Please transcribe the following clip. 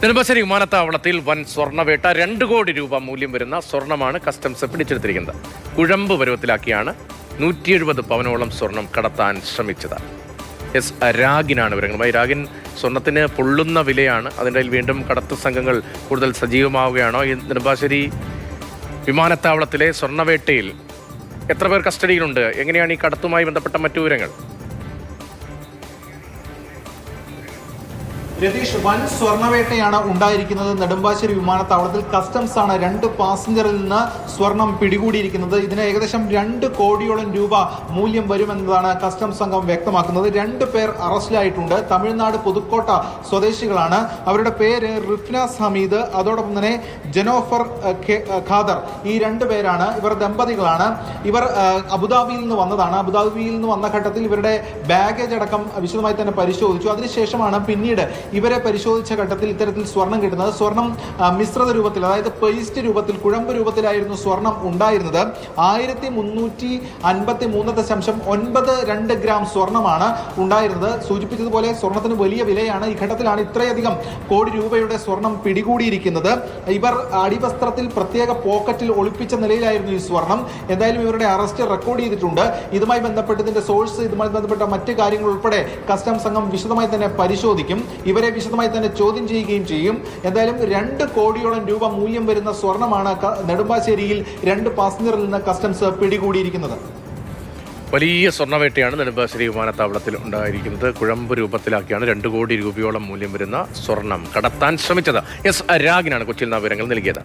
നെടുമ്പാശ്ശേരി വിമാനത്താവളത്തിൽ വൻ സ്വർണ്ണവേട്ട 2 കോടി രൂപ മൂല്യം വരുന്ന സ്വർണ്ണമാണ് കസ്റ്റംസ് പിടിച്ചെടുത്തിരിക്കുന്നത്. കുഴമ്പ് പരുവത്തിലാക്കിയാണ് 170 പവനോളം സ്വർണം കടത്താൻ ശ്രമിച്ചത്. രാഗിനാണ് വിവരങ്ങളുമായി. രാഗിൻ, സ്വർണത്തിന് പൊള്ളുന്ന വിലയാണ്. അതിൻ്റെ വീണ്ടും കടത്ത് സംഘങ്ങൾ കൂടുതൽ സജീവമാവുകയാണോ? ഈ നെടുമ്പാശ്ശേരി വിമാനത്താവളത്തിലെ സ്വർണ്ണവേട്ടയിൽ എത്ര പേർ കസ്റ്റഡിയിലുണ്ട്? എങ്ങനെയാണ് ഈ കടത്തുമായി ബന്ധപ്പെട്ട മറ്റു വിവരങ്ങൾ? രതീഷ്, വൻ സ്വർണ്ണവേട്ടയാണ് ഉണ്ടായിരിക്കുന്നത്. നെടുമ്പാശ്ശേരി വിമാനത്താവളത്തിൽ കസ്റ്റംസ് ആണ് 2 പാസഞ്ചറിൽ നിന്ന് സ്വർണം പിടികൂടിയിരിക്കുന്നത്. ഇതിന് ഏകദേശം 2 കോടിയോളം രൂപ മൂല്യം വരുമെന്നതാണ് കസ്റ്റംസ് സംഘം വ്യക്തമാക്കുന്നത്. 2 പേർ അറസ്റ്റിലായിട്ടുണ്ട്. തമിഴ്നാട് പുതുക്കോട്ട സ്വദേശികളാണ്. അവരുടെ പേര് റിഫ്നാസ് ഹമീദ്, അതോടൊപ്പം തന്നെ ജനോഫർ ഖാദർ. ഈ 2 പേരാണ്. ഇവർ ദമ്പതികളാണ്. ഇവർ അബുദാബിയിൽ നിന്ന് വന്നതാണ്. അബുദാബിയിൽ നിന്ന് വന്ന ഘട്ടത്തിൽ ഇവരുടെ ബാഗേജ് അടക്കം വിശദമായി തന്നെ പരിശോധിച്ചു. അതിനുശേഷമാണ് പിന്നീട് ഇവരെ പരിശോധിച്ച ഘട്ടത്തിൽ ഇത്തരത്തിൽ സ്വർണം കിട്ടുന്നത്. സ്വർണം മിശ്രിത രൂപത്തിൽ, അതായത് പേസ്റ്റ് രൂപത്തിൽ, കുഴമ്പ് രൂപത്തിലായിരുന്നു സ്വർണം ഉണ്ടായിരുന്നത്. 1353.92 ഗ്രാം സ്വർണമാണ് ഉണ്ടായിരുന്നത്. സൂചിപ്പിച്ചതുപോലെ സ്വർണത്തിന് വലിയ വിലയാണ്. ഈ ഘട്ടത്തിലാണ് ഇത്രയധികം കോടി രൂപയുടെ സ്വർണം പിടികൂടിയിരിക്കുന്നത്. ഇവർ അടിവസ്ത്രത്തിൽ പ്രത്യേക പോക്കറ്റിൽ ഒളിപ്പിച്ച നിലയിലായിരുന്നു ഈ സ്വർണം. എന്തായാലും ഇവരുടെ അറസ്റ്റ് റെക്കോർഡ് ചെയ്തിട്ടുണ്ട്. ഇതുമായി ബന്ധപ്പെട്ട് ഇതിന്റെ സോഴ്സ്, ഇതുമായി ബന്ധപ്പെട്ട മറ്റ് കാര്യങ്ങൾ ഉൾപ്പെടെ കസ്റ്റംസ് സംഘം വിശദമായി തന്നെ പരിശോധിക്കും. ഇവരെ വിശദമായി തന്നെ ചോദ്യം ചെയ്യുകയും ചെയ്യും. എന്തായാലും 2 കോടിയോളം രൂപ മൂല്യം വരുന്ന സ്വർണമാണ് നെടുമ്പാശ്ശേരിയിൽ 2 പാസഞ്ചറിൽ നിന്ന് കസ്റ്റംസ് പിടികൂടിയിരിക്കുന്നത്. വലിയ സ്വർണ്ണവേട്ടയാണ് നെടുമ്പാശ്ശേരി വിമാനത്താവളത്തിൽ ഉണ്ടായിരിക്കുന്നത്. കുഴമ്പ് രൂപത്തിലാക്കിയാണ് 2 കോടി രൂപയോളം മൂല്യം വരുന്ന സ്വർണം കടത്താൻ ശ്രമിച്ചത്. രാഗിനാണ് കൊച്ചിയിൽ നിന്ന് വിവരങ്ങൾ നൽകിയത്.